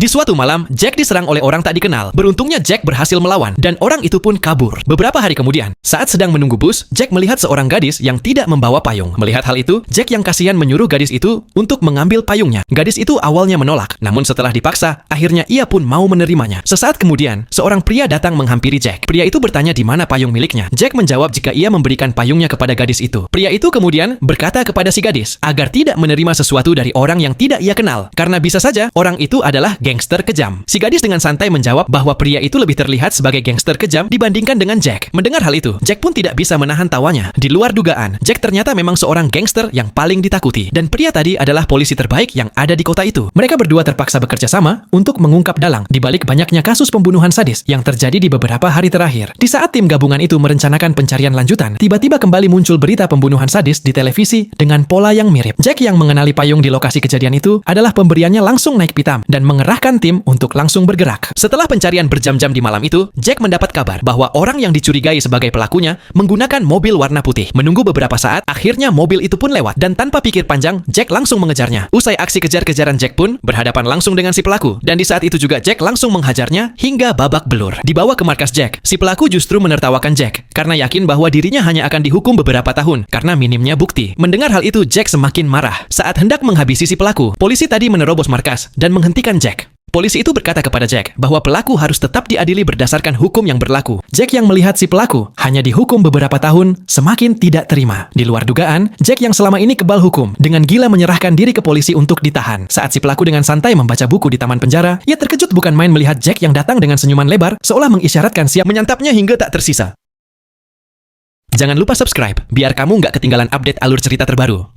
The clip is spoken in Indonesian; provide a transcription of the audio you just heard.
Di suatu malam, Jack diserang oleh orang tak dikenal. Beruntungnya Jack berhasil melawan, dan orang itu pun kabur. Beberapa hari kemudian, saat sedang menunggu bus, Jack melihat seorang gadis yang tidak membawa payung. Melihat hal itu, Jack yang kasihan menyuruh gadis itu untuk mengambil payungnya. Gadis itu awalnya menolak, namun setelah dipaksa, akhirnya ia pun mau menerimanya. Sesaat kemudian, seorang pria datang menghampiri Jack. Pria itu bertanya di mana payung miliknya. Jack menjawab jika ia memberikan payungnya kepada gadis itu. Pria itu kemudian berkata kepada si gadis agar tidak menerima sesuatu dari orang yang tidak ia kenal, karena bisa saja orang itu adalah gangster kejam. Si gadis dengan santai menjawab bahwa pria itu lebih terlihat sebagai gangster kejam dibandingkan dengan Jack. Mendengar hal itu, Jack pun tidak bisa menahan tawanya. Di luar dugaan, Jack ternyata memang seorang gangster yang paling ditakuti. Dan pria tadi adalah polisi terbaik yang ada di kota itu. Mereka berdua terpaksa bekerja sama untuk mengungkap dalang di balik banyaknya kasus pembunuhan sadis yang terjadi di beberapa hari terakhir. Di saat tim gabungan itu merencanakan pencarian lanjutan, tiba-tiba kembali muncul berita pembunuhan sadis di televisi dengan pola yang mirip. Jack yang mengenali payung di lokasi kejadian itu adalah pemberiannya langsung naik pitam dan mengerahkan tim untuk langsung bergerak. Setelah pencarian berjam-jam di malam itu, Jack mendapat kabar bahwa orang yang dicurigai sebagai pelakunya menggunakan mobil warna putih. Menunggu beberapa saat, akhirnya mobil itu pun lewat dan tanpa pikir panjang, Jack langsung mengejarnya. Usai aksi kejar-kejaran, Jack pun berhadapan langsung dengan si pelaku dan di saat itu juga Jack langsung menghajarnya hingga babak belur. Dibawa ke markas Jack, si pelaku justru menertawakan Jack karena yakin bahwa dirinya hanya akan dihukum beberapa tahun karena minimnya bukti. Mendengar hal itu, Jack semakin marah. Saat hendak menghabisi si pelaku, polisi tadi menerobos markas dan menghentikan Jack. Polisi itu berkata kepada Jack bahwa pelaku harus tetap diadili berdasarkan hukum yang berlaku. Jack yang melihat si pelaku hanya dihukum beberapa tahun semakin tidak terima. Di luar dugaan, Jack yang selama ini kebal hukum dengan gila menyerahkan diri ke polisi untuk ditahan. Saat si pelaku dengan santai membaca buku di taman penjara, ia terkejut bukan main melihat Jack yang datang dengan senyuman lebar seolah mengisyaratkan siap menyantapnya hingga tak tersisa. Jangan lupa subscribe biar kamu nggak ketinggalan update alur cerita terbaru.